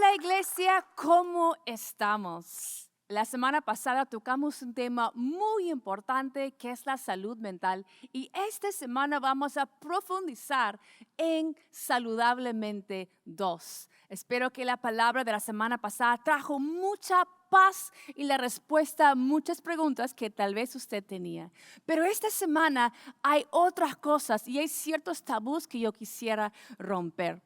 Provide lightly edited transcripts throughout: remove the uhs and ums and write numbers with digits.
Hola iglesia, ¿cómo estamos? La semana pasada tocamos un tema muy importante que es la salud mental y esta semana vamos a profundizar en Saludablemente 2. Espero que la palabra de la semana pasada trajo mucha paz y la respuesta a muchas preguntas que tal vez usted tenía. Pero esta semana hay otras cosas y hay ciertos tabús que yo quisiera romper.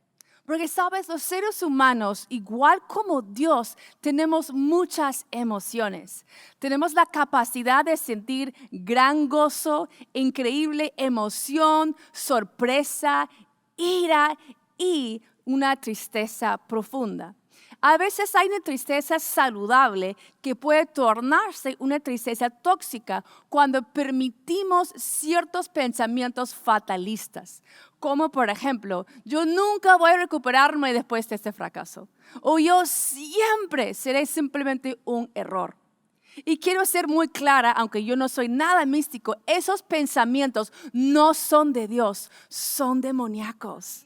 Porque sabes, los seres humanos, igual como Dios, tenemos muchas emociones. Tenemos la capacidad de sentir gran gozo, increíble emoción, sorpresa, ira y una tristeza profunda. A veces hay una tristeza saludable que puede tornarse una tristeza tóxica cuando permitimos ciertos pensamientos fatalistas. Como por ejemplo, yo nunca voy a recuperarme después de este fracaso. O yo siempre seré simplemente un error. Y quiero ser muy clara, aunque yo no soy nada místico, esos pensamientos no son de Dios, son demoníacos.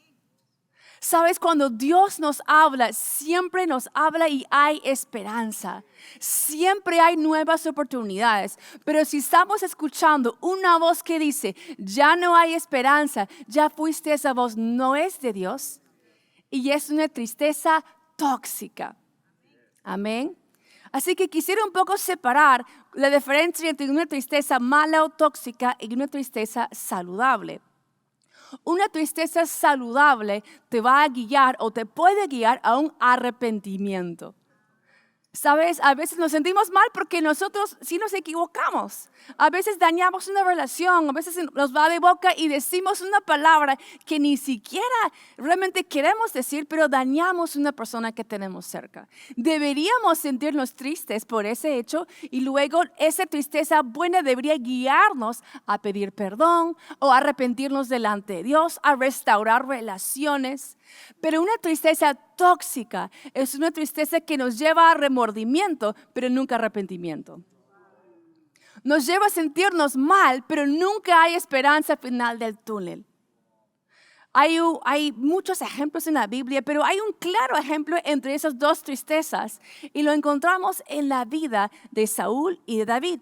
Sabes, cuando Dios nos habla, siempre nos habla y hay esperanza. Siempre hay nuevas oportunidades. Pero si estamos escuchando una voz que dice, ya no hay esperanza, ya fuiste esa voz, no es de Dios. Y es una tristeza tóxica. Amén. Así que quisiera un poco separar la diferencia entre una tristeza mala o tóxica y una tristeza saludable. Una tristeza saludable te va a guiar o te puede guiar a un arrepentimiento. ¿Sabes? A veces nos sentimos mal porque nosotros sí nos equivocamos. A veces dañamos una relación, a veces nos va de boca y decimos una palabra que ni siquiera realmente queremos decir, pero dañamos a una persona que tenemos cerca. Deberíamos sentirnos tristes por ese hecho y luego esa tristeza buena debería guiarnos a pedir perdón o a arrepentirnos delante de Dios, a restaurar relaciones. Pero una tristeza tóxica es una tristeza que nos lleva a remordimiento, pero nunca arrepentimiento. Nos lleva a sentirnos mal, pero nunca hay esperanza final del túnel. Hay muchos ejemplos en la Biblia, pero hay un claro ejemplo entre esas dos tristezas y lo encontramos en la vida de Saúl y de David.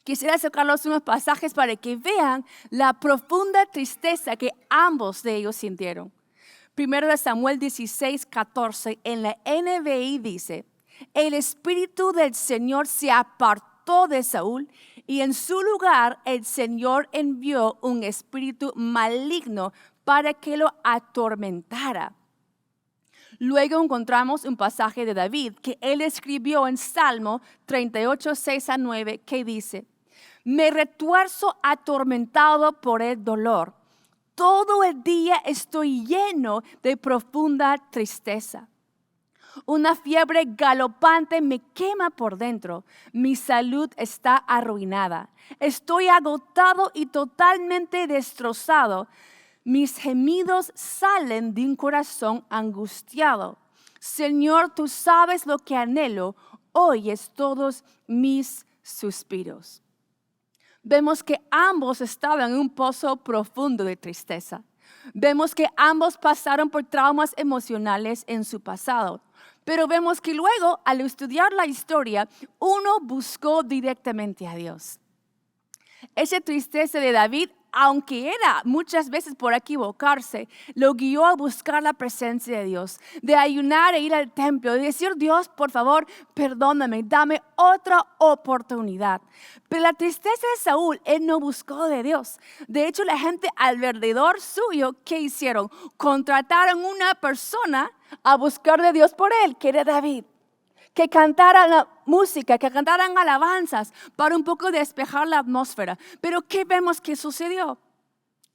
Quisiera sacarlos unos pasajes para que vean la profunda tristeza que ambos de ellos sintieron. Primero de Samuel 16:14 en la NBI dice, el espíritu del Señor se apartó de Saúl y en su lugar el Señor envió un espíritu maligno para que lo atormentara. Luego encontramos un pasaje de David que él escribió en Salmo 38:6-9 que dice, me retuerzo atormentado por el dolor. Todo el día estoy lleno de profunda tristeza. Una fiebre galopante me quema por dentro. Mi salud está arruinada. Estoy agotado y totalmente destrozado. Mis gemidos salen de un corazón angustiado. Señor, tú sabes lo que anhelo. Oyes todos mis suspiros. Vemos que ambos estaban en un pozo profundo de tristeza. Vemos que ambos pasaron por traumas emocionales en su pasado. Pero vemos que luego, al estudiar la historia, uno buscó directamente a Dios. Esa tristeza de David, aunque era muchas veces por equivocarse, lo guió a buscar la presencia de Dios, de ayunar e ir al templo, de decir, Dios, por favor, perdóname, dame otra oportunidad. Pero la tristeza de Saúl, él no buscó de Dios. De hecho, la gente alrededor suyo, ¿qué hicieron? Contrataron una persona a buscar de Dios por él, que era David. Que cantaran la música, que cantaran alabanzas para un poco despejar la atmósfera. Pero ¿qué vemos que sucedió?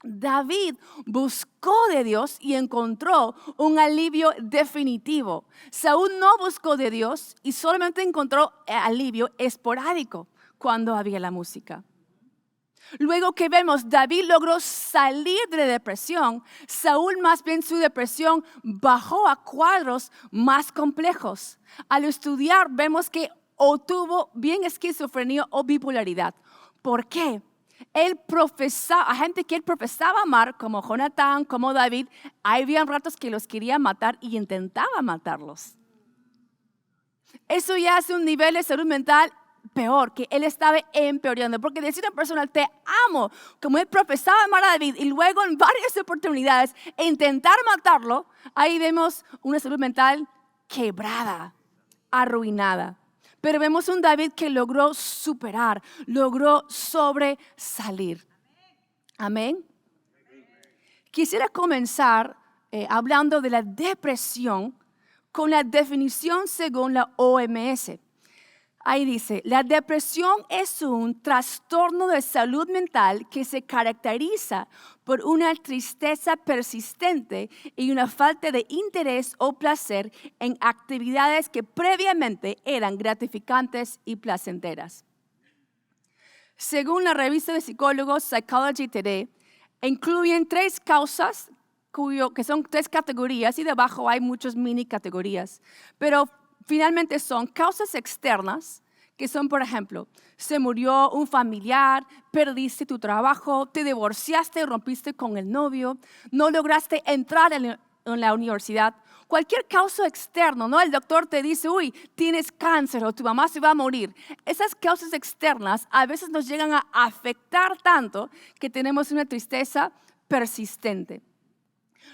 David buscó de Dios y encontró un alivio definitivo. Saúl no buscó de Dios y solamente encontró alivio esporádico cuando había la música. Luego que vemos, David logró salir de la depresión. Saúl más bien su depresión bajó a cuadros más complejos. Al estudiar vemos que o tuvo bien esquizofrenia o bipolaridad. ¿Por qué? Él profesaba, a gente que él profesaba amar, como Jonatán, como David, había ratos que los quería matar y intentaba matarlos. Eso ya es un nivel de salud mental peor, que él estaba empeorando. Porque decir a una persona, te amo, como él profesaba amar a David, y luego en varias oportunidades intentar matarlo, ahí vemos una salud mental quebrada, arruinada. Pero vemos un David que logró superar, logró sobresalir. Amén. Quisiera comenzar hablando de la depresión con la definición según la OMS. Ahí dice, la depresión es un trastorno de salud mental que se caracteriza por una tristeza persistente y una falta de interés o placer en actividades que previamente eran gratificantes y placenteras. Según la revista de psicólogos Psychology Today, incluyen 3 causas, que son 3 categorías, y debajo hay muchas mini categorías, pero finalmente son causas externas, que son, por ejemplo, se murió un familiar, perdiste tu trabajo, te divorciaste, rompiste con el novio, no lograste entrar en la universidad. Cualquier causa externa, ¿no? El doctor te dice, uy, tienes cáncer o tu mamá se va a morir. Esas causas externas a veces nos llegan a afectar tanto que tenemos una tristeza persistente.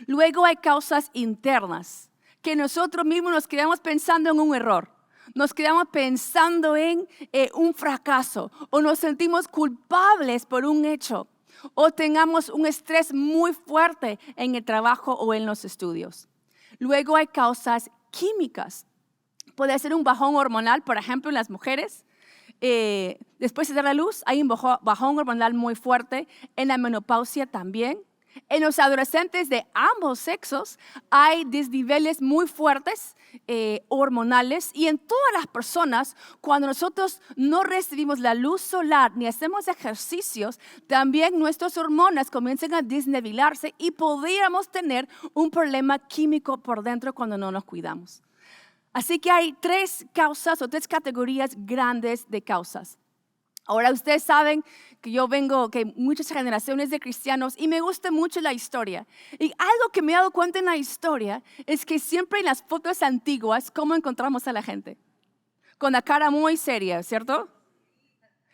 Luego hay causas internas, que nosotros mismos nos quedamos pensando en un error, nos quedamos pensando en un fracaso, o nos sentimos culpables por un hecho, o tengamos un estrés muy fuerte en el trabajo o en los estudios. Luego hay causas químicas. Puede ser un bajón hormonal, por ejemplo, en las mujeres. Después de dar a luz, hay un bajón hormonal muy fuerte. En la menopausia también. En los adolescentes de ambos sexos hay desniveles muy fuertes hormonales, y en todas las personas, cuando nosotros no recibimos la luz solar ni hacemos ejercicios, también nuestras hormonas comienzan a desnivelarse y podríamos tener un problema químico por dentro cuando no nos cuidamos. Así que hay 3 causas o 3 categorías grandes de causas. Ahora ustedes saben que yo vengo de muchas generaciones de cristianos y me gusta mucho la historia. Y algo que me he dado cuenta en la historia es que siempre en las fotos antiguas, ¿cómo encontramos a la gente? Con la cara muy seria, ¿cierto?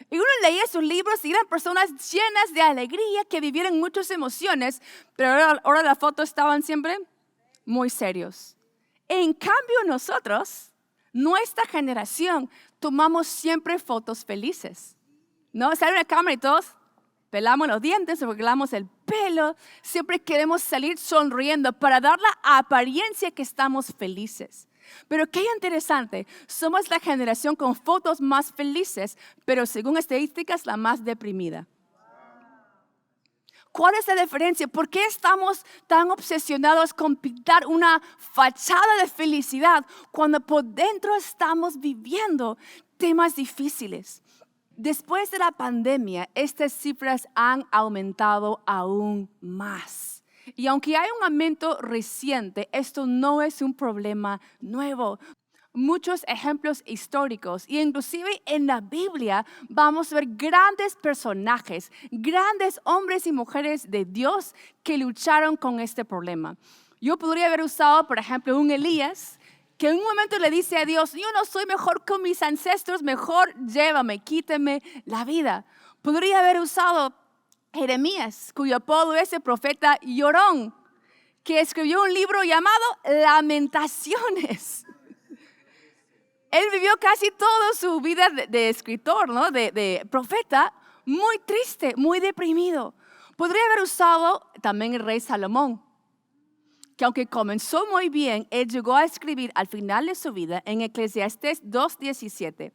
Y uno leía sus libros y eran personas llenas de alegría, que vivieron muchas emociones, pero ahora las fotos estaban siempre muy serios. En cambio nosotros, nuestra generación, tomamos siempre fotos felices. ¿No? Sale una cámara y todos pelamos los dientes, arreglamos el pelo. Siempre queremos salir sonriendo para dar la apariencia que estamos felices. Pero qué interesante, somos la generación con fotos más felices, pero según estadísticas, la más deprimida. ¿Cuál es la diferencia? ¿Por qué estamos tan obsesionados con pintar una fachada de felicidad cuando por dentro estamos viviendo temas difíciles? Después de la pandemia, estas cifras han aumentado aún más. Y aunque hay un aumento reciente, esto no es un problema nuevo. Muchos ejemplos históricos, y inclusive en la Biblia vamos a ver grandes personajes, grandes hombres y mujeres de Dios que lucharon con este problema. Yo podría haber usado, por ejemplo, un Elías, que en un momento le dice a Dios, yo no soy mejor que mis ancestros, mejor llévame, quíteme la vida. Podría haber usado Jeremías, cuyo apodo es el profeta llorón, que escribió un libro llamado Lamentaciones. Él vivió casi toda su vida de escritor, ¿no? de profeta, muy triste, muy deprimido. Podría haber usado también el rey Salomón, que aunque comenzó muy bien, él llegó a escribir al final de su vida en Eclesiastés 2:17.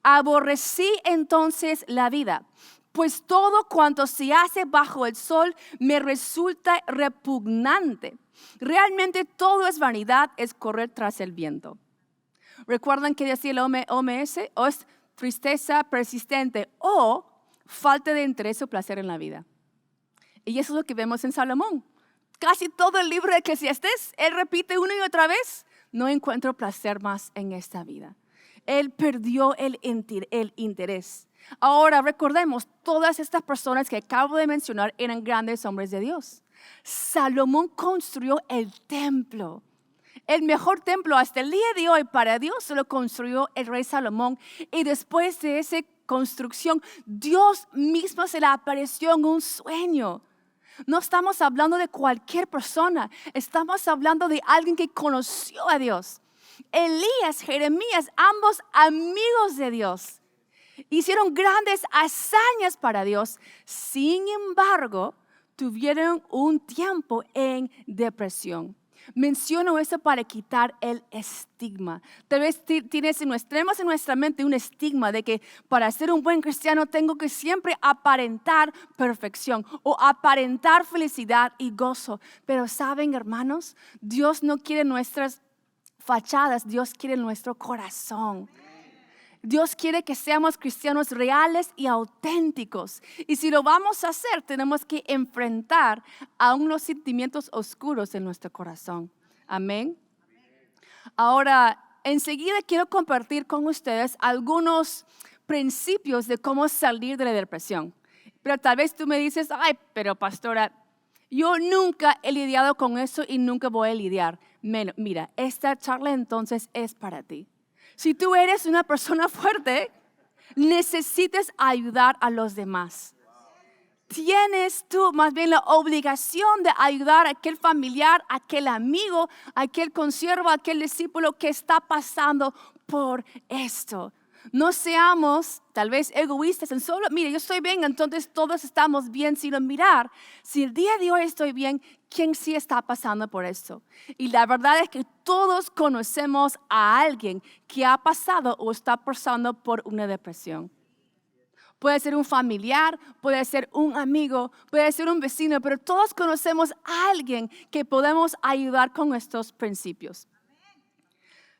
Aborrecí entonces la vida, pues todo cuanto se hace bajo el sol me resulta repugnante. Realmente todo es vanidad, es correr tras el viento. ¿Recuerdan que decía el OMS? O es tristeza persistente o falta de interés o placer en la vida. Y eso es lo que vemos en Salomón. Casi todo el libro de Eclesiastés, él repite una y otra vez, no encuentro placer más en esta vida. Él perdió el interés. Ahora recordemos, todas estas personas que acabo de mencionar eran grandes hombres de Dios. Salomón construyó el templo. El mejor templo hasta el día de hoy para Dios se lo construyó el rey Salomón. Y después de esa construcción, Dios mismo se le apareció en un sueño. No estamos hablando de cualquier persona, estamos hablando de alguien que conoció a Dios. Elías, Jeremías, ambos amigos de Dios. Hicieron grandes hazañas para Dios. Sin embargo, tuvieron un tiempo en depresión. Menciono eso para quitar el estigma. Tal vez tenemos en nuestra mente un estigma de que para ser un buen cristiano tengo que siempre aparentar perfección o aparentar felicidad y gozo. Pero saben, hermanos, Dios no quiere nuestras fachadas, Dios quiere nuestro corazón. Dios quiere que seamos cristianos reales y auténticos. Y si lo vamos a hacer, tenemos que enfrentar aún los sentimientos oscuros en nuestro corazón. Amén. Ahora, enseguida quiero compartir con ustedes algunos principios de cómo salir de la depresión. Pero tal vez tú me dices, ay, pero pastora, yo nunca he lidiado con eso y nunca voy a lidiar. Mira, esta charla entonces es para ti. Si tú eres una persona fuerte, necesitas ayudar a los demás. Tienes tú más bien la obligación de ayudar a aquel familiar, a aquel amigo, a aquel consiervo, a aquel discípulo que está pasando por esto. No seamos tal vez egoístas en solo, mire, yo estoy bien, entonces todos estamos bien, sino mirar, si el día de hoy estoy bien, ¿quién sí está pasando por esto? Y la verdad es que todos conocemos a alguien que ha pasado o está pasando por una depresión. Puede ser un familiar, puede ser un amigo, puede ser un vecino, pero todos conocemos a alguien que podemos ayudar con estos principios.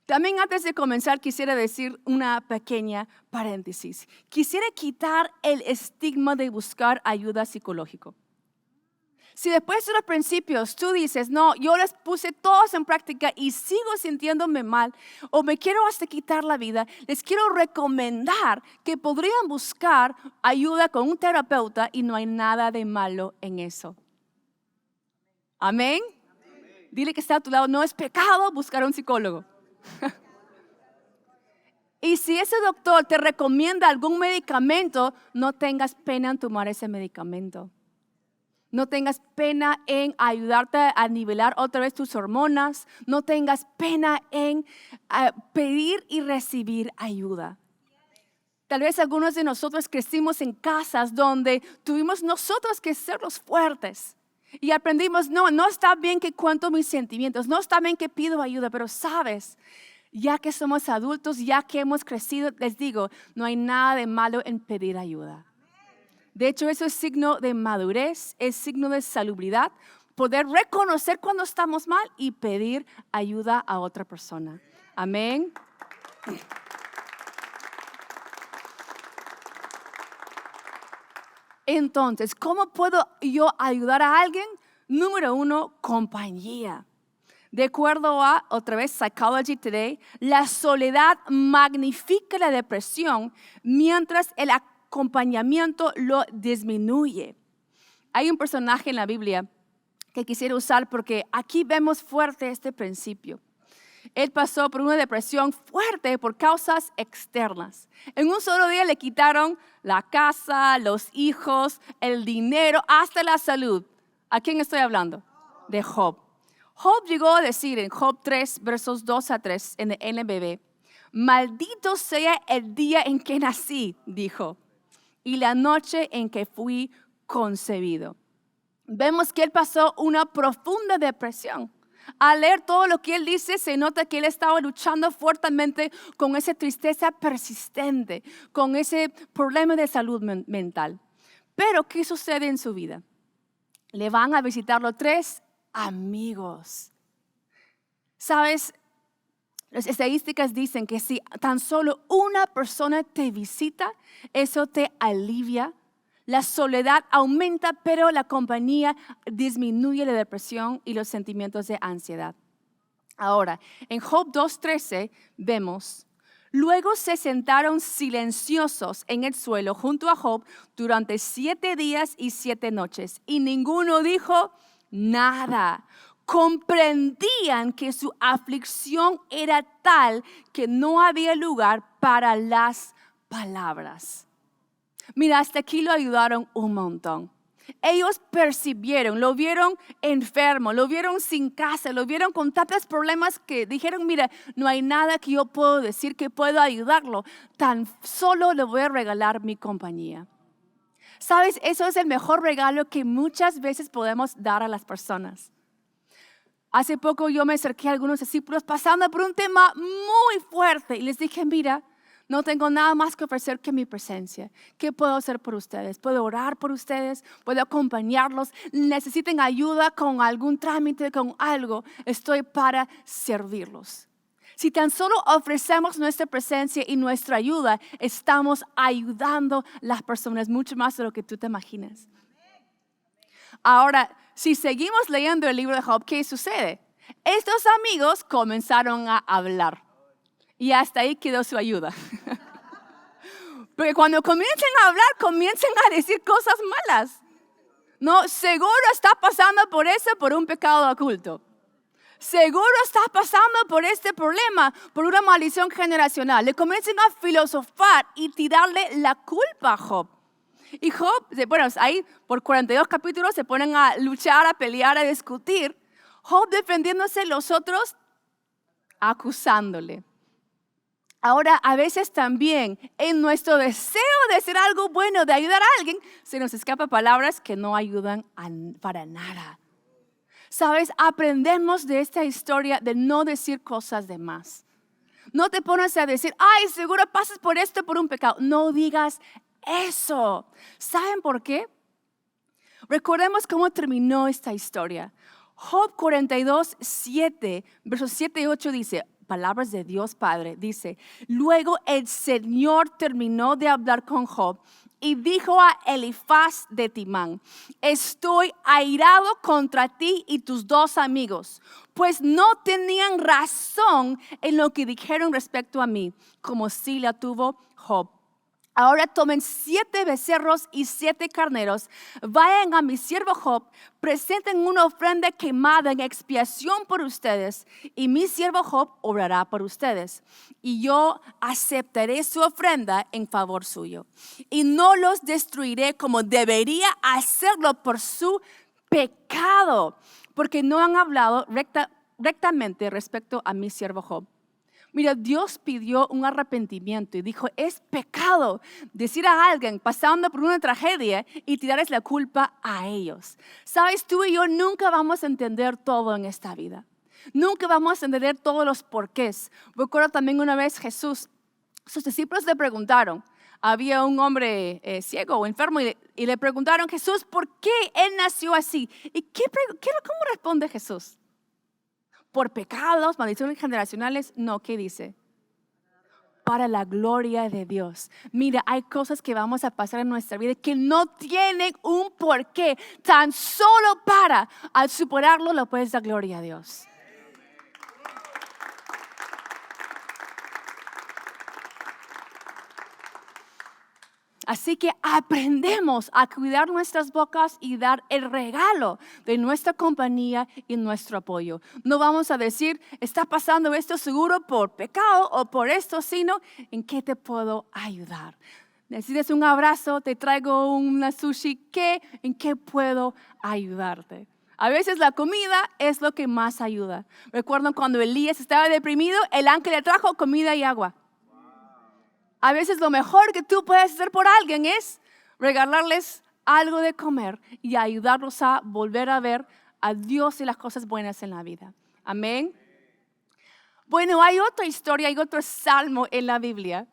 También antes de comenzar quisiera decir una pequeña paréntesis. Quisiera quitar el estigma de buscar ayuda psicológica. Si después de los principios tú dices, no, yo les puse todos en práctica y sigo sintiéndome mal o me quiero hasta quitar la vida, les quiero recomendar que podrían buscar ayuda con un terapeuta y no hay nada de malo en eso. Amén. Dile que está a tu lado, no es pecado buscar a un psicólogo. Y si ese doctor te recomienda algún medicamento, no tengas pena en tomar ese medicamento. No tengas pena en ayudarte a nivelar otra vez tus hormonas. No tengas pena en pedir y recibir ayuda. Tal vez algunos de nosotros crecimos en casas donde tuvimos nosotros que ser los fuertes. Y aprendimos, no está bien que cuento mis sentimientos, no está bien que pido ayuda, pero sabes, ya que somos adultos, ya que hemos crecido, les digo, no hay nada de malo en pedir ayuda. De hecho, eso es signo de madurez, es signo de salubridad, poder reconocer cuando estamos mal y pedir ayuda a otra persona. Amén. Entonces, ¿cómo puedo yo ayudar a alguien? Número 1, compañía. De acuerdo a, otra vez, Psychology Today, la soledad magnifica la depresión mientras el acompañamiento lo disminuye. Hay un personaje en la Biblia que quisiera usar porque aquí vemos fuerte este principio. Él pasó por una depresión fuerte por causas externas. En un solo día le quitaron la casa, los hijos, el dinero, hasta la salud. ¿A quién estoy hablando? De Job. Job llegó a decir en Job 3, versos 2 a 3 en el NBB, maldito sea el día en que nací, dijo, y la noche en que fui concebido. Vemos que él pasó una profunda depresión. Al leer todo lo que él dice, se nota que él estaba luchando fuertemente con esa tristeza persistente, con ese problema de salud mental. Pero, ¿qué sucede en su vida? Le van a visitarlo 3 amigos. ¿Sabes? Las estadísticas dicen que si tan solo una persona te visita, eso te alivia. La soledad aumenta, pero la compañía disminuye la depresión y los sentimientos de ansiedad. Ahora, en Job 2:13 vemos, Luego se sentaron silenciosos en el suelo junto a Job durante 7 días y 7 noches. Y ninguno dijo nada. Comprendían que su aflicción era tal que no había lugar para las palabras. Mira, hasta aquí lo ayudaron un montón. Ellos percibieron, lo vieron enfermo, lo vieron sin casa, lo vieron con tantos problemas que dijeron, mira, no hay nada que yo puedo decir que pueda ayudarlo. Tan solo le voy a regalar mi compañía. ¿Sabes? Eso es el mejor regalo que muchas veces podemos dar a las personas. Hace poco yo me acerqué a algunos discípulos pasando por un tema muy fuerte y les dije, mira, no tengo nada más que ofrecer que mi presencia. ¿Qué puedo hacer por ustedes? ¿Puedo orar por ustedes? ¿Puedo acompañarlos? ¿Necesitan ayuda con algún trámite, con algo? Estoy para servirlos. Si tan solo ofrecemos nuestra presencia y nuestra ayuda, estamos ayudando a las personas mucho más de lo que tú te imaginas. Ahora, si seguimos leyendo el libro de Job, ¿qué sucede? Estos amigos comenzaron a hablar y hasta ahí quedó su ayuda. Porque cuando comiencen a hablar, comiencen a decir cosas malas. No, seguro está pasando por un pecado oculto. Seguro está pasando por este problema, por una maldición generacional. Le comienzan a filosofar y tirarle la culpa a Job. Y Job, bueno, ahí por 42 capítulos se ponen a luchar, a pelear, a discutir. Job defendiéndose, los otros acusándole. Ahora, a veces también en nuestro deseo de hacer algo bueno, de ayudar a alguien, se nos escapan palabras que no ayudan para nada. ¿Sabes? Aprendemos de esta historia de no decir cosas de más. No te pones a decir, ay, seguro pasas por esto por un pecado. No digas eso. ¿Saben por qué? Recordemos cómo terminó esta historia. Job 42, 7, versos 7 y 8 dice, palabras de Dios Padre, dice, luego el Señor terminó de hablar con Job y dijo a Elifaz de Timán, estoy airado contra ti y tus 2 amigos, pues no tenían razón en lo que dijeron respecto a mí, como sí la tuvo Job. Ahora tomen 7 becerros y 7 carneros, vayan a mi siervo Job, presenten una ofrenda quemada en expiación por ustedes, y mi siervo Job obrará por ustedes. Y yo aceptaré su ofrenda en favor suyo. Y no los destruiré como debería hacerlo por su pecado, porque no han hablado rectamente respecto a mi siervo Job. Mira, Dios pidió un arrepentimiento y dijo, es pecado decir a alguien pasando por una tragedia y tirarles la culpa a ellos. Sabes, tú y yo nunca vamos a entender todo en esta vida. Nunca vamos a entender todos los porqués. Recuerdo también una vez Jesús, sus discípulos le preguntaron, había un hombre ciego o enfermo y le preguntaron, Jesús, ¿por qué él nació así? ¿Y cómo responde Jesús? ¿Por pecados, maldiciones generacionales? No, ¿qué dice? Para la gloria de Dios. Mira, hay cosas que vamos a pasar en nuestra vida que no tienen un porqué. Tan solo al superarlo, lo puedes dar gloria a Dios. Así que aprendemos a cuidar nuestras bocas y dar el regalo de nuestra compañía y nuestro apoyo. No vamos a decir, está pasando esto seguro por pecado o por esto, sino en qué te puedo ayudar. Necesitas un abrazo, te traigo una sushi, ¿en qué puedo ayudarte? A veces la comida es lo que más ayuda. Recuerdo cuando Elías estaba deprimido, el ángel le trajo comida y agua. A veces lo mejor que tú puedes hacer por alguien es regalarles algo de comer y ayudarlos a volver a ver a Dios y las cosas buenas en la vida. Amén. Bueno, hay otra historia, hay otro salmo en la Biblia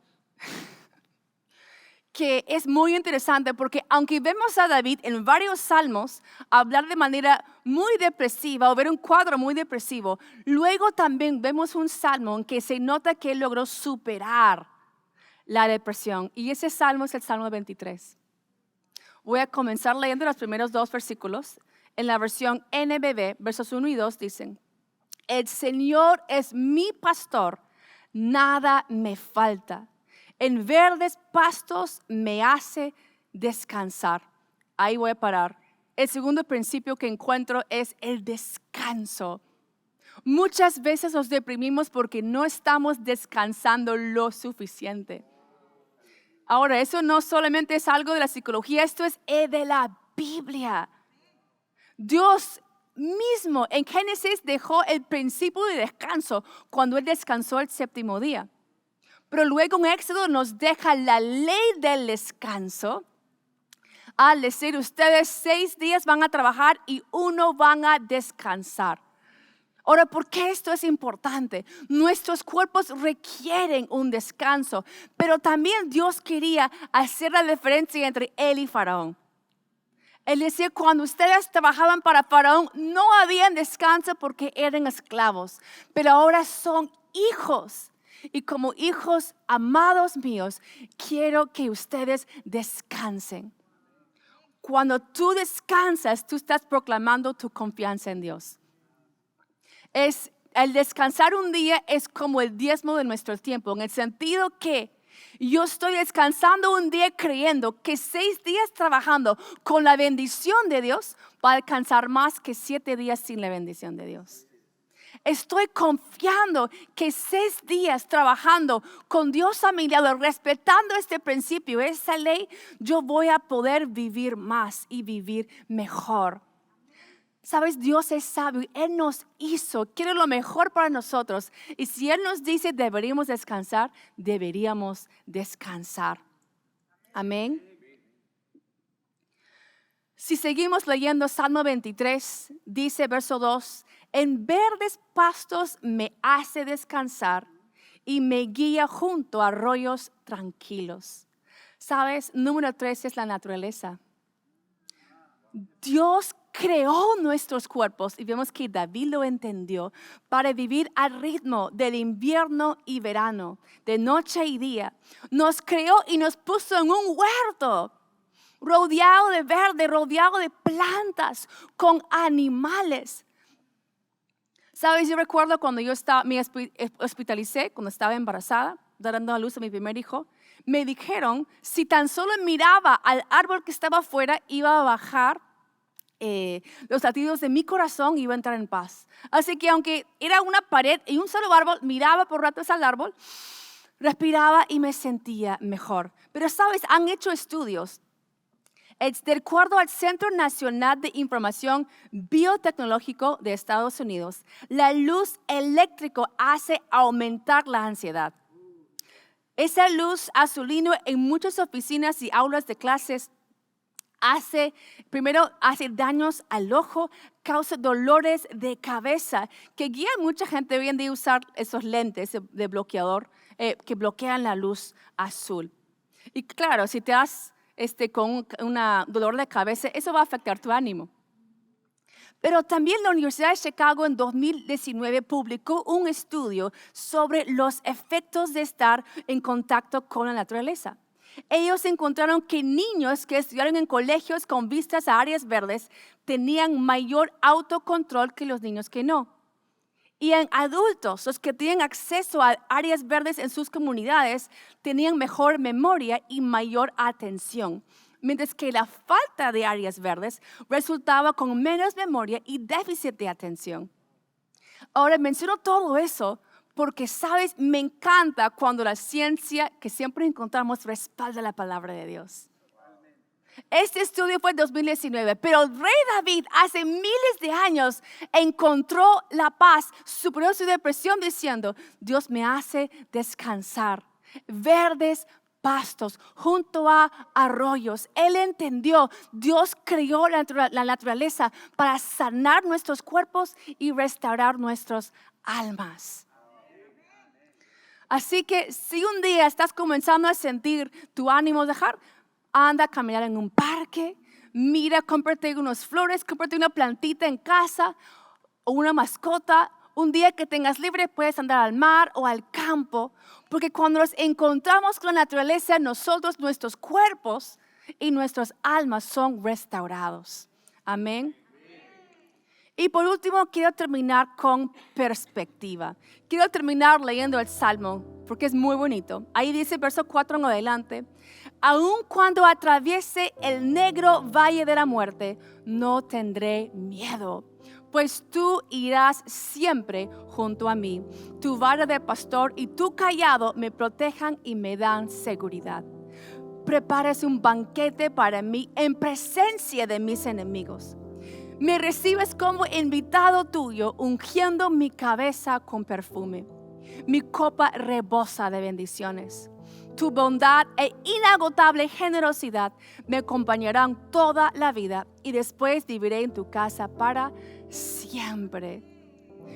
que es muy interesante porque aunque vemos a David en varios salmos hablar de manera muy depresiva o ver un cuadro muy depresivo, luego también vemos un salmo en que se nota que él logró superar la depresión. Y ese salmo es el Salmo 23. Voy a comenzar leyendo los primeros 2 versículos. En la versión NBB, versos 1 y 2 dicen, el Señor es mi pastor, nada me falta. En verdes pastos me hace descansar. Ahí voy a parar. El segundo principio que encuentro es el descanso. Muchas veces nos deprimimos porque no estamos descansando lo suficiente. Ahora, eso no solamente es algo de la psicología, esto es de la Biblia. Dios mismo en Génesis dejó el principio de descanso cuando Él descansó el séptimo día. Pero luego en Éxodo nos deja la ley del descanso. Al decir, ustedes 6 días van a trabajar y 1 van a descansar. Ahora, ¿por qué esto es importante? Nuestros cuerpos requieren un descanso, pero también Dios quería hacer la diferencia entre Él y Faraón. Él decía, cuando ustedes trabajaban para Faraón, no habían descanso porque eran esclavos, pero ahora son hijos. Y como hijos amados míos, quiero que ustedes descansen. Cuando tú descansas, tú estás proclamando tu confianza en Dios. El descansar un día es como el diezmo de nuestro tiempo, en el sentido que yo estoy descansando un día creyendo que 6 días trabajando con la bendición de Dios va a alcanzar más que 7 días sin la bendición de Dios. Estoy confiando que 6 días trabajando con Dios a mi lado, respetando este principio, esa ley, yo voy a poder vivir más y vivir mejor. Sabes, Dios es sabio, Él nos hizo, quiere lo mejor para nosotros. Y si Él nos dice deberíamos descansar, deberíamos descansar. Amén. Si seguimos leyendo Salmo 23, dice verso 2, en verdes pastos me hace descansar y me guía junto a arroyos tranquilos. Sabes, número 3 es la naturaleza. Dios creó nuestros cuerpos y vemos que David lo entendió para vivir al ritmo del invierno y verano, de noche y día. Nos creó y nos puso en un huerto, rodeado de verde, rodeado de plantas, con animales. Sabes, yo recuerdo cuando me hospitalicé, cuando estaba embarazada, dando a luz a mi primer hijo, me dijeron, si tan solo miraba al árbol que estaba afuera, iba a bajar los latidos de mi corazón y iba a entrar en paz. Así que aunque era una pared y un solo árbol, miraba por ratos al árbol, respiraba y me sentía mejor. Pero sabes, han hecho estudios. De acuerdo al Centro Nacional de Información Biotecnológico de Estados Unidos, la luz eléctrica hace aumentar la ansiedad. Esa luz azulina en muchas oficinas y aulas de clases hace daños al ojo, causa dolores de cabeza, que guían mucha gente hoy en día a usar esos lentes de bloqueador que bloquean la luz azul. Y claro, si te das con un dolor de cabeza, eso va a afectar tu ánimo. Pero también la Universidad de Chicago en 2019 publicó un estudio sobre los efectos de estar en contacto con la naturaleza. Ellos encontraron que niños que estudiaron en colegios con vistas a áreas verdes tenían mayor autocontrol que los niños que no. Y en adultos, los que tienen acceso a áreas verdes en sus comunidades, tenían mejor memoria y mayor atención. Mientras que la falta de áreas verdes resultaba con menos memoria y déficit de atención. Ahora menciono todo eso porque, sabes, me encanta cuando la ciencia que siempre encontramos respalda la palabra de Dios. Este estudio fue en 2019, pero el rey David hace miles de años encontró la paz, superó su depresión diciendo, Dios me hace descansar, verdes pastos, junto a arroyos. Él entendió, Dios creó la naturaleza para sanar nuestros cuerpos y restaurar nuestras almas. Así que si un día estás comenzando a sentir tu ánimo dejar, anda a caminar en un parque, mira, cómprate unas flores, cómprate una plantita en casa o una mascota. Un día que tengas libre puedes andar al mar o al campo, porque cuando nos encontramos con la naturaleza, nosotros, nuestros cuerpos y nuestras almas son restaurados. Amén. Y por último, quiero terminar con perspectiva. Quiero terminar leyendo el Salmo, porque es muy bonito. Ahí dice, verso 4 en adelante, aun cuando atraviese el negro valle de la muerte, no tendré miedo, pues tú irás siempre junto a mí. Tu vara de pastor y tu cayado me protejan y me dan seguridad. Preparas un banquete para mí en presencia de mis enemigos. Me recibes como invitado tuyo, ungiendo mi cabeza con perfume. Mi copa rebosa de bendiciones. Tu bondad e inagotable generosidad me acompañarán toda la vida y después viviré en tu casa para siempre.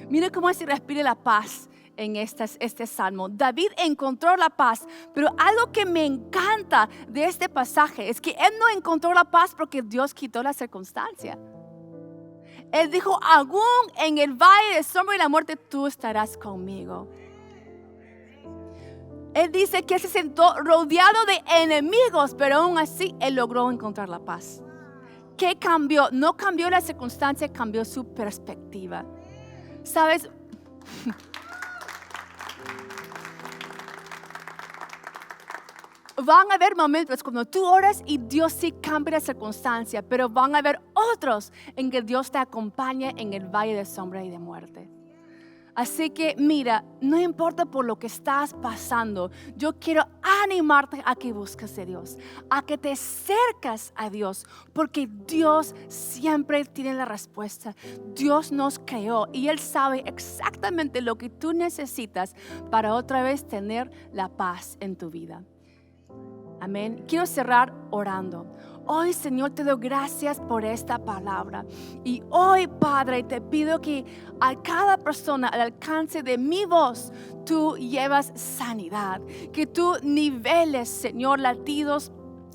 Mira cómo se respira la paz en este salmo. David encontró la paz, pero algo que me encanta de este pasaje es que él no encontró la paz porque Dios quitó la circunstancia. Él dijo, aún en el valle de sombra y la muerte, tú estarás conmigo. Él dice que se sentó rodeado de enemigos, pero aún así él logró encontrar la paz. ¿Qué cambió? No cambió la circunstancia, cambió su perspectiva. ¿Sabes? Van a haber momentos cuando tú oras y Dios sí cambia la circunstancia, pero van a haber otros en que Dios te acompaña en el valle de sombra y de muerte. Así que mira, no importa por lo que estás pasando, yo quiero animarte a que busques a Dios, a que te acercas a Dios, porque Dios siempre tiene la respuesta. Dios nos creó y Él sabe exactamente lo que tú necesitas para otra vez tener la paz en tu vida. Amén. Quiero cerrar orando. Hoy, Señor, te doy gracias por esta palabra. Y hoy, Padre, te pido que a cada persona al alcance de mi voz, tú llevas sanidad. Que tú niveles, Señor, latidos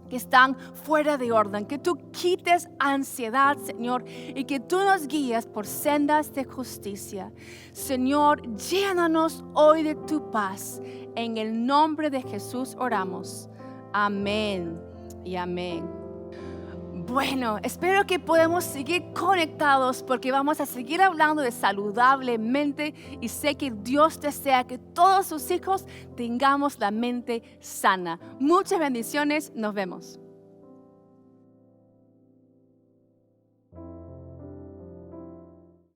que están fuera de orden. Que tú quites ansiedad, Señor, y que tú nos guíes por sendas de justicia. Señor, llénanos hoy de tu paz. En el nombre de Jesús oramos. Amén y amén. Bueno, espero que podamos seguir conectados porque vamos a seguir hablando de saludablemente y sé que Dios desea que todos sus hijos tengamos la mente sana. Muchas bendiciones, nos vemos.